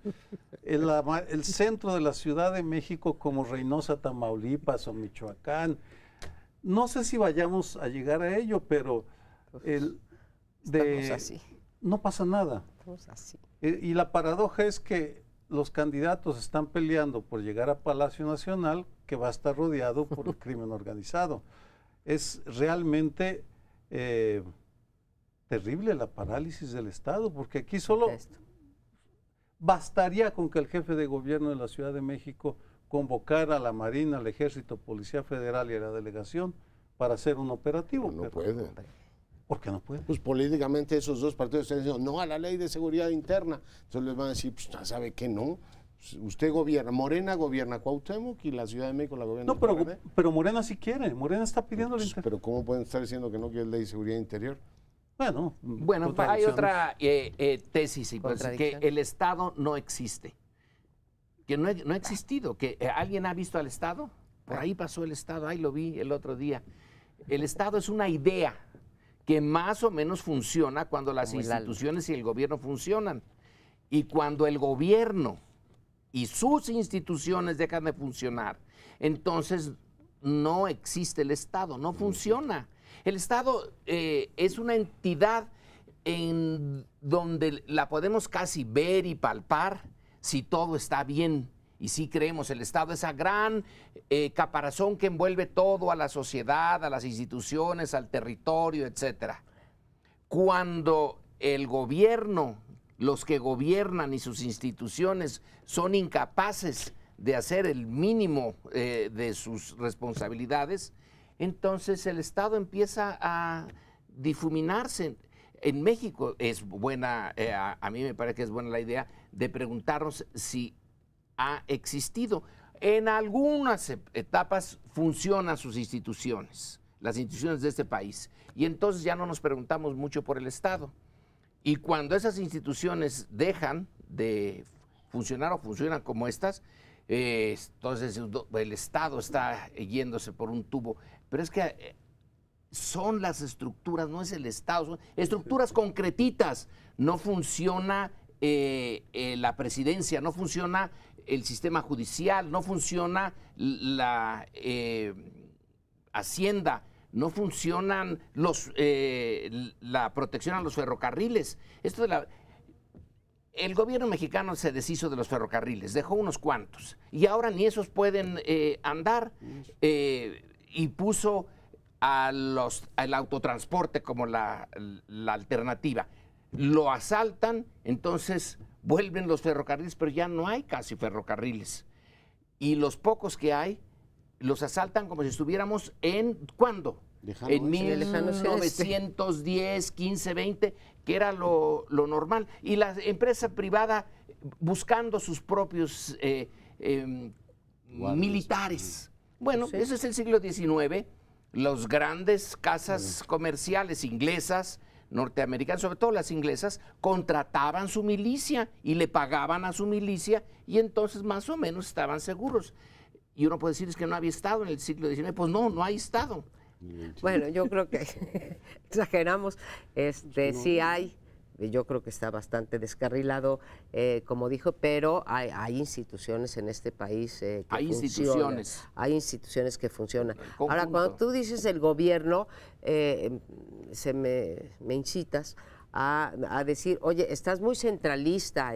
el centro de la Ciudad de México como Reynosa, Tamaulipas o Michoacán, no sé si vayamos a llegar a ello, pero así. No pasa nada. Estamos así. Y la paradoja es que los candidatos están peleando por llegar a Palacio Nacional, que va a estar rodeado por el crimen organizado. Es realmente terrible la parálisis del Estado, porque aquí solo Esto. bastaría con que el jefe de gobierno de la Ciudad de México convocara a la Marina, al Ejército, Policía Federal y a la delegación para hacer un operativo. No puede. ¿Por qué no puede? Pues políticamente esos dos partidos están diciendo no a la ley de seguridad interna. Entonces les van a decir, pues ¿sabe qué no? Usted gobierna, Morena gobierna Cuauhtémoc y la Ciudad de México la gobierna No, el PRD. pero Morena sí quiere. Morena está pidiendo el inter... Pero ¿cómo pueden estar diciendo que no quiere ley de seguridad interior? Bueno, Bueno, hay otra tesis, y pues, que Contradicción. el Estado no existe. Que no ha existido. Que ¿alguien ha visto al Estado? Por ahí pasó el Estado, ahí lo vi el otro día. El Estado es una idea que más o menos funciona cuando las Como el instituciones y el gobierno funcionan. Y cuando el gobierno y sus instituciones dejan de funcionar, entonces no existe el Estado, no funciona. El Estado es una entidad en donde la podemos casi ver y palpar si todo está bien. Y sí creemos, el Estado, esa gran caparazón que envuelve todo a la sociedad, a las instituciones, al territorio, etcétera. Cuando el gobierno, los que gobiernan y sus instituciones son incapaces de hacer el mínimo de sus responsabilidades, entonces el Estado empieza a difuminarse. En México es buena, a mí me parece que es buena la idea de preguntarnos si ha existido. En algunas etapas funcionan sus instituciones, las instituciones de este país, y entonces ya no nos preguntamos mucho por el Estado. Y cuando esas instituciones dejan de funcionar o funcionan como estas, entonces el Estado está yéndose por un tubo. Pero es que son las estructuras, no es el Estado, son estructuras concretitas. No funciona la presidencia, no funciona el sistema judicial, no funciona la Hacienda, no funcionan la protección a los ferrocarriles. El gobierno mexicano se deshizo de los ferrocarriles, dejó unos cuantos, y ahora ni esos pueden andar, y puso al autotransporte como la alternativa. Lo asaltan, entonces vuelven los ferrocarriles, pero ya no hay casi ferrocarriles. Y los pocos que hay, los asaltan como si estuviéramos en, ¿cuándo? En 1910, 15, 20, que era lo normal. Y la empresa privada buscando sus propios militares. Bueno, Sí. ese es el siglo XIX. Las grandes casas comerciales inglesas, norteamericanas, sobre todo las inglesas, contrataban su milicia y le pagaban a su milicia, y entonces más o menos estaban seguros. Y uno puede decir, es que no había Estado en el siglo XIX. Pues no, no hay Estado. Bueno, yo creo que exageramos. Sí hay, yo creo que está bastante descarrilado, como dijo, pero hay instituciones en este país que Hay funcionan. instituciones. Hay instituciones que funcionan. El conjunto. Ahora, cuando tú dices el gobierno, me incitas a decir, oye, estás muy centralista,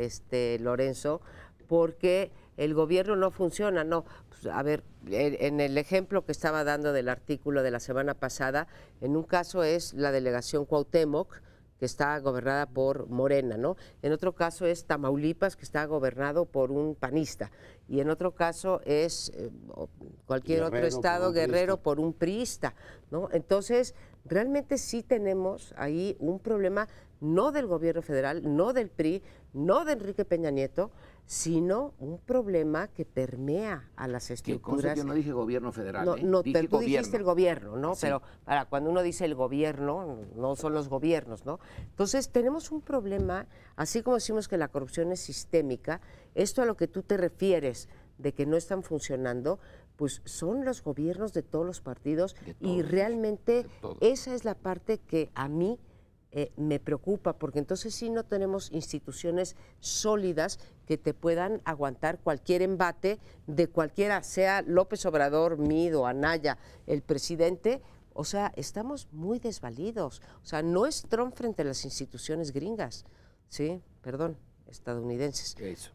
Lorenzo, porque el gobierno no funciona. No, pues, a ver, en el ejemplo que estaba dando del artículo de la semana pasada, en un caso es la delegación Cuauhtémoc, que está gobernada por Morena, ¿no? En otro caso es Tamaulipas, que está gobernado por un panista, y en otro caso es cualquier otro estado, Guerrero, por un priista, ¿no? Entonces, realmente sí tenemos ahí un problema, no del gobierno federal, no del PRI, no de Enrique Peña Nieto, sino un problema que permea a las Que estructuras. yo no dije gobierno federal. No, dije pero tú gobierno. dijiste el gobierno, ¿no? Sí. Pero para cuando uno dice el gobierno, no son los gobiernos, ¿no? Entonces tenemos un problema, así como decimos que la corrupción es sistémica, esto a lo que tú te refieres de que no están funcionando, pues son los gobiernos de todos los partidos, De y todos, realmente de todos. esa es la parte que a mí me preocupa, porque entonces sí no tenemos instituciones sólidas que te puedan aguantar cualquier embate de cualquiera, sea López Obrador, Mid o Anaya, el presidente. O sea, estamos muy desvalidos. O sea, no es Trump frente a las instituciones gringas, ¿sí? Perdón, estadounidenses. Eso.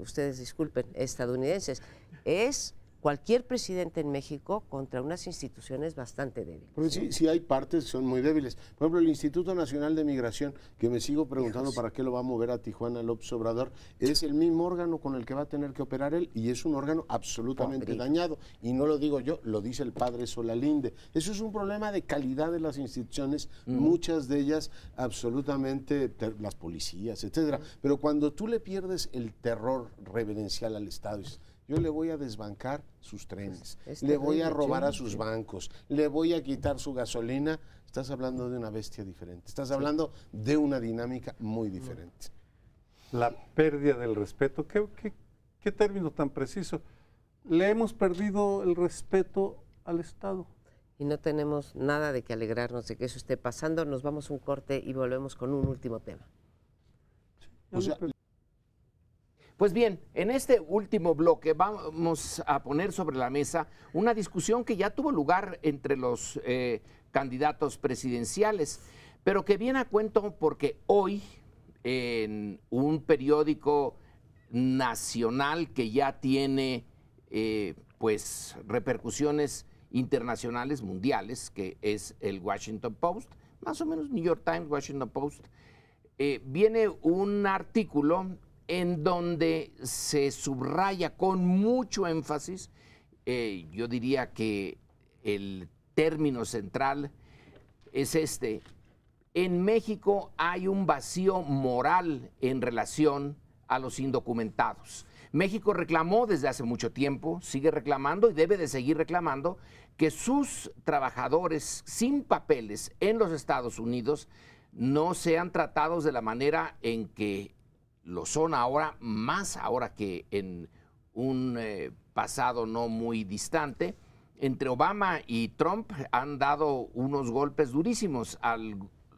Ustedes disculpen, estadounidenses. Es cualquier presidente en México contra unas instituciones bastante débiles. Porque sí hay partes que son muy débiles. Por ejemplo, el Instituto Nacional de Migración, que me sigo preguntando para qué lo va a mover a Tijuana López Obrador, es el mismo órgano con el que va a tener que operar él y es un órgano absolutamente dañado. Y no lo digo yo, lo dice el padre Solalinde. Eso es un problema de calidad de las instituciones, muchas de ellas absolutamente, las policías, etcétera. Pero cuando tú le pierdes el terror reverencial al Estado, yo le voy a desbancar sus trenes, le voy a robar a sus bancos, le voy a quitar su gasolina. Estás hablando de una bestia diferente, estás hablando de una dinámica muy diferente. La pérdida del respeto, ¿qué término tan preciso? Le hemos perdido el respeto al Estado. Y no tenemos nada de que alegrarnos de que eso esté pasando. Nos vamos a un corte y volvemos con un último tema. O sea, pues bien, en este último bloque vamos a poner sobre la mesa una discusión que ya tuvo lugar entre los candidatos presidenciales, pero que viene a cuento porque hoy en un periódico nacional que ya tiene pues repercusiones internacionales, mundiales, que es el Washington Post, más o menos New York Times, Washington Post, viene un artículo en donde se subraya con mucho énfasis, yo diría que el término central es este: en México hay un vacío moral en relación a los indocumentados. México reclamó desde hace mucho tiempo, sigue reclamando y debe de seguir reclamando que sus trabajadores sin papeles en los Estados Unidos no sean tratados de la manera en que lo son ahora, más ahora que en un pasado no muy distante. Entre Obama y Trump han dado unos golpes durísimos a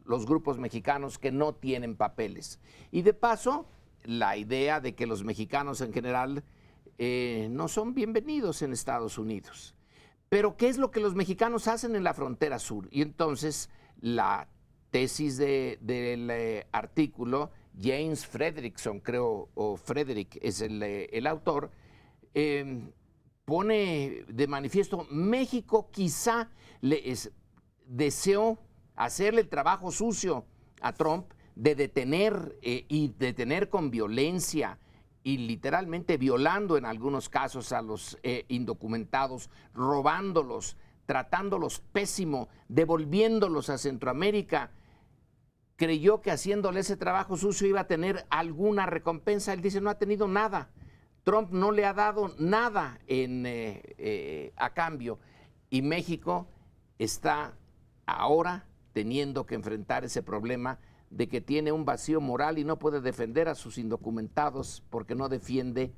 los grupos mexicanos que no tienen papeles. Y de paso, la idea de que los mexicanos en general no son bienvenidos en Estados Unidos. Pero ¿qué es lo que los mexicanos hacen en la frontera sur? Y entonces la tesis del artículo, James Frederickson, creo, o Frederick es el autor, pone de manifiesto: México quizá deseó hacerle el trabajo sucio a Trump de detener y detener con violencia y literalmente violando en algunos casos a los indocumentados, robándolos, tratándolos pésimo, devolviéndolos a Centroamérica. Creyó que haciéndole ese trabajo sucio iba a tener alguna recompensa. Él dice: no ha tenido nada. Trump no le ha dado nada a cambio. Y México está ahora teniendo que enfrentar ese problema de que tiene un vacío moral y no puede defender a sus indocumentados porque no defiende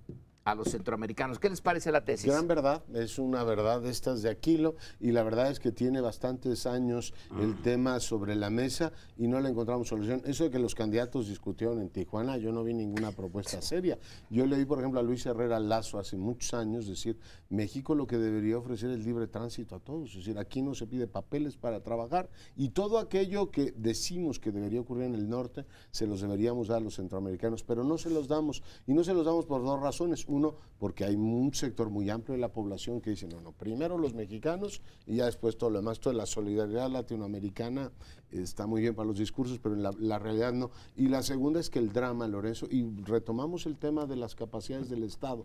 a los centroamericanos. ¿Qué les parece la tesis? Gran verdad, es una verdad de estas de Aquilo, y la verdad es que tiene bastantes años el tema sobre la mesa y no le encontramos solución. Eso de que los candidatos discutieron en Tijuana, yo no vi ninguna propuesta seria. Yo leí, por ejemplo, a Luis Herrera Lazo hace muchos años decir: México lo que debería ofrecer es libre tránsito a todos, es decir, aquí no se pide papeles para trabajar, y todo aquello que decimos que debería ocurrir en el norte se los deberíamos dar a los centroamericanos, pero no se los damos, y no se los damos por dos razones. Uno, porque hay un sector muy amplio de la población que dice: no, primero los mexicanos y ya después todo lo demás. Toda la solidaridad latinoamericana está muy bien para los discursos, pero en la realidad no. Y la segunda es que el drama, Lorenzo, y retomamos el tema de las capacidades del Estado,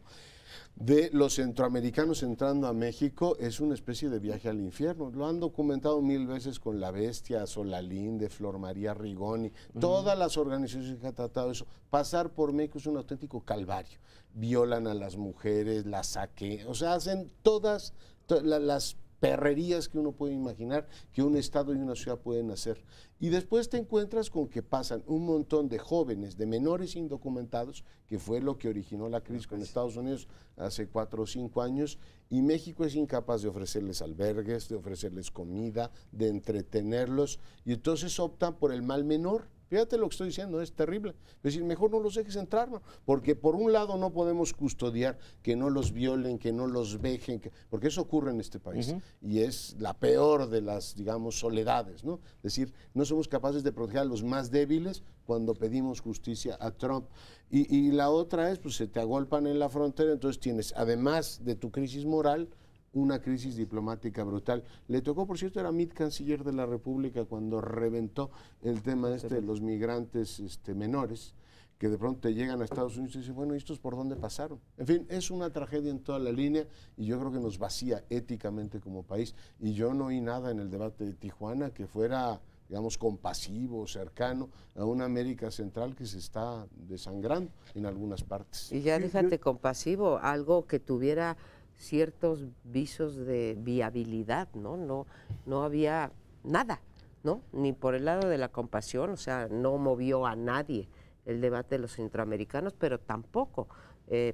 de los centroamericanos entrando a México, es una especie de viaje al infierno. Lo han documentado 1000 veces con La Bestia, Solalinde, Flor María Rigoni, todas las organizaciones que han tratado eso. Pasar por México es un auténtico calvario. Violan a las mujeres, las saquean, o sea, hacen todas las perrerías que uno puede imaginar que un estado y una ciudad pueden hacer. Y después te encuentras con que pasan un montón de jóvenes, de menores indocumentados, que fue lo que originó la crisis con Estados Unidos hace 4 o 5 años, y México es incapaz de ofrecerles albergues, de ofrecerles comida, de entretenerlos, y entonces optan por el mal menor. Fíjate lo que estoy diciendo, es terrible. Es decir, mejor no los dejes entrar, ¿no? Porque por un lado no podemos custodiar que no los violen, que no los vejen, porque eso ocurre en este país. Y es la peor de las, digamos, soledades, ¿no? Es decir, no somos capaces de proteger a los más débiles cuando pedimos justicia a Trump. Y la otra es, pues se te agolpan en la frontera, entonces tienes, además de tu crisis moral, una crisis diplomática brutal. Le tocó, por cierto, era Mitt, canciller de la República, cuando reventó el tema de los migrantes menores, que de pronto te llegan a Estados Unidos y dicen, bueno, ¿y estos por dónde pasaron? En fin, es una tragedia en toda la línea y yo creo que nos vacía éticamente como país. Y yo no oí nada en el debate de Tijuana que fuera, digamos, compasivo, cercano a una América Central que se está desangrando en algunas partes. Y ya déjate compasivo, algo que tuviera ciertos visos de viabilidad, ¿no? No había nada, ¿no? Ni por el lado de la compasión, o sea, no movió a nadie el debate de los centroamericanos, pero tampoco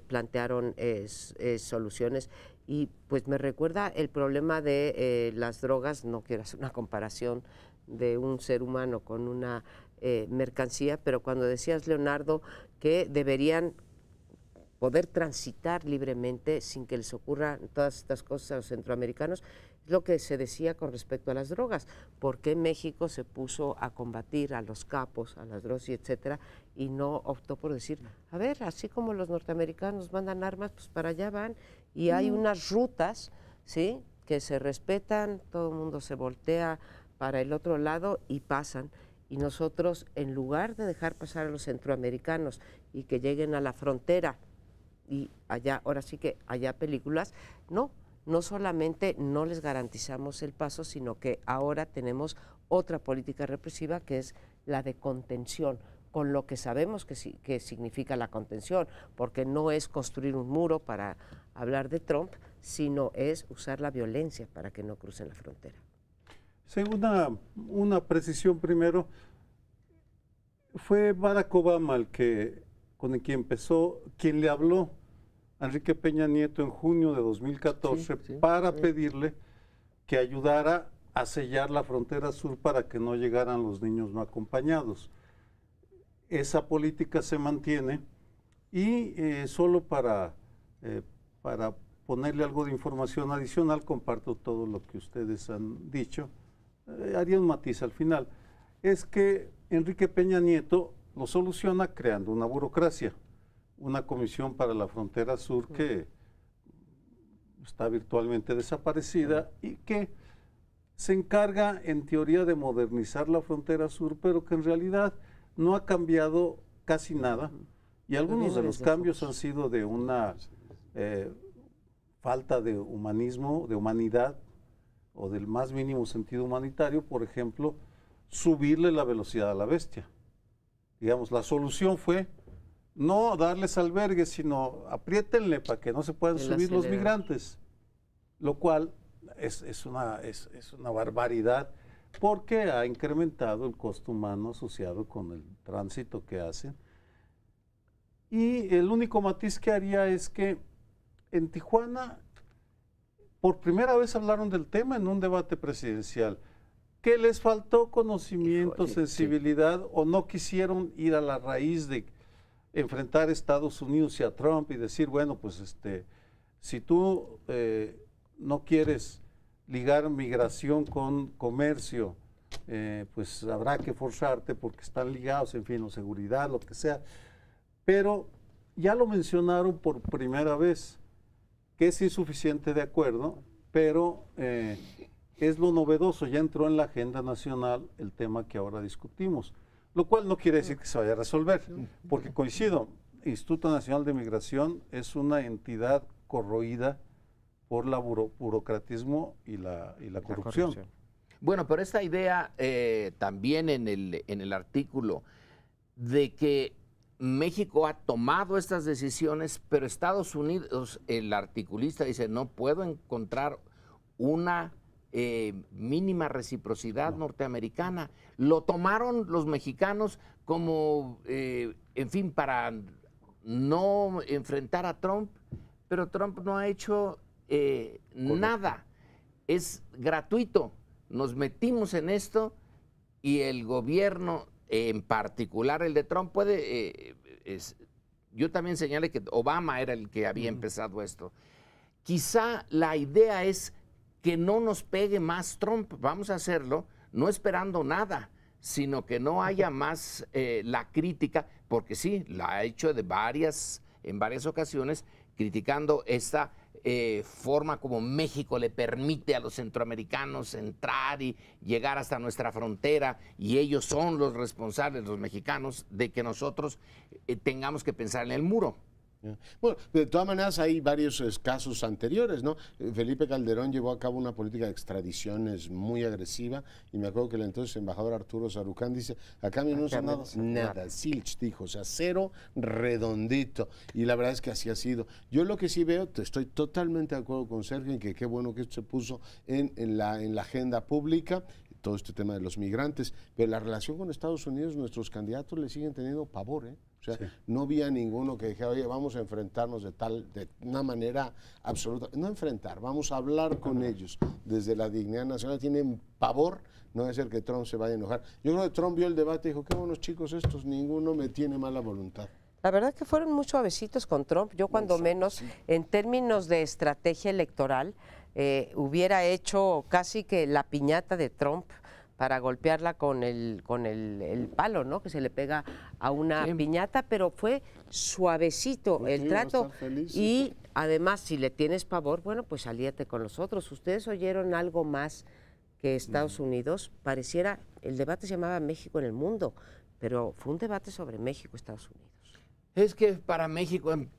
plantearon soluciones. Y pues me recuerda el problema de las drogas, no quiero hacer una comparación de un ser humano con una mercancía, pero cuando decías, Leonardo, que deberían poder transitar libremente sin que les ocurran todas estas cosas a los centroamericanos, es lo que se decía con respecto a las drogas. ¿Por qué México se puso a combatir a los capos, a las drogas, etcétera, y no optó por decir, a ver, así como los norteamericanos mandan armas, pues para allá van, y hay unas rutas, ¿sí?, que se respetan, todo el mundo se voltea para el otro lado y pasan, y nosotros, en lugar de dejar pasar a los centroamericanos y que lleguen a la frontera, y allá, ahora sí que allá películas, no solamente no les garantizamos el paso, sino que ahora tenemos otra política represiva que es la de contención, con lo que sabemos que significa la contención, porque no es construir un muro para hablar de Trump, sino es usar la violencia para que no crucen la frontera. Sí, una precisión primero, fue Barack Obama con el que empezó, quien le habló a Enrique Peña Nieto en junio de 2014 para pedirle que ayudara a sellar la frontera sur para que no llegaran los niños no acompañados. Esa política se mantiene y solo para ponerle algo de información adicional, comparto todo lo que ustedes han dicho, haría un matiz al final, es que Enrique Peña Nieto lo soluciona creando una burocracia, una comisión para la frontera sur que está virtualmente desaparecida y que se encarga en teoría de modernizar la frontera sur, pero que en realidad no ha cambiado casi nada y algunos de los cambios han sido de una falta de humanismo, de humanidad o del más mínimo sentido humanitario, por ejemplo, subirle la velocidad a la bestia. Digamos, la solución fue no darles albergues, sino apriétenle para que no se puedan subir los migrantes, lo cual es una barbaridad porque ha incrementado el costo humano asociado con el tránsito que hacen. Y el único matiz que haría es que en Tijuana por primera vez hablaron del tema en un debate presidencial. ¿Que les faltó conocimiento, sensibilidad o no quisieron ir a la raíz de enfrentar a Estados Unidos y a Trump y decir, bueno, pues si tú no quieres ligar migración con comercio, pues habrá que forzarte porque están ligados, en fin, o seguridad, lo que sea. Pero ya lo mencionaron por primera vez, que es insuficiente, de acuerdo, pero es lo novedoso, ya entró en la agenda nacional el tema que ahora discutimos, lo cual no quiere decir que se vaya a resolver, porque coincido, Instituto Nacional de Migración es una entidad corroída por el burocratismo y la corrupción. Bueno, pero esta idea también en el artículo de que México ha tomado estas decisiones, pero Estados Unidos, el articulista dice, no puedo encontrar una mínima reciprocidad norteamericana. Lo tomaron los mexicanos como, en fin, para no enfrentar a Trump, pero Trump no ha hecho nada. Es gratuito. Nos metimos en esto y el gobierno en particular el de Trump puede... yo también señalé que Obama era el que había empezado esto. Quizá la idea es que no nos pegue más Trump. Vamos a hacerlo no esperando nada, sino que no haya más la crítica, porque sí, la ha hecho en varias ocasiones, criticando esta forma como México le permite a los centroamericanos entrar y llegar hasta nuestra frontera, y ellos son los responsables, los mexicanos, de que nosotros tengamos que pensar en el muro. Bueno, de todas maneras hay varios casos anteriores, ¿no? Felipe Calderón llevó a cabo una política de extradiciones muy agresiva, y me acuerdo que el entonces embajador Arturo Sarucán dice, acá no se ha dado nada, zilch, dijo, o sea, cero redondito, y la verdad es que así ha sido. Yo lo que sí veo, estoy totalmente de acuerdo con Sergio en que qué bueno que esto se puso en la agenda pública, todo este tema de los migrantes, pero la relación con Estados Unidos, nuestros candidatos le siguen teniendo pavor, ¿eh? O sea, no había ninguno que dijera, oye, vamos a enfrentarnos de una manera absoluta. No enfrentar, vamos a hablar con ellos desde la dignidad nacional. Tienen pavor, no debe ser que Trump se vaya a enojar. Yo creo que Trump vio el debate y dijo, qué buenos chicos estos, ninguno me tiene mala voluntad. La verdad que fueron muy suavecitos con Trump. Yo cuando menos, en términos de estrategia electoral, hubiera hecho casi que la piñata de Trump para golpearla con el palo, ¿no? Que se le pega a una piñata, pero fue suavecito el trato. Y además, si le tienes pavor, bueno, pues alíate con los otros. ¿Ustedes oyeron algo más que Estados Unidos? Pareciera, el debate se llamaba México en el mundo, pero fue un debate sobre México, Estados Unidos. Es que para México, en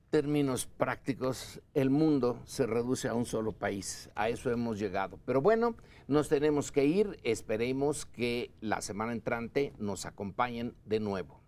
términos prácticos, el mundo se reduce a un solo país. A eso hemos llegado. Pero bueno, nos tenemos que ir. Esperemos que la semana entrante nos acompañen de nuevo.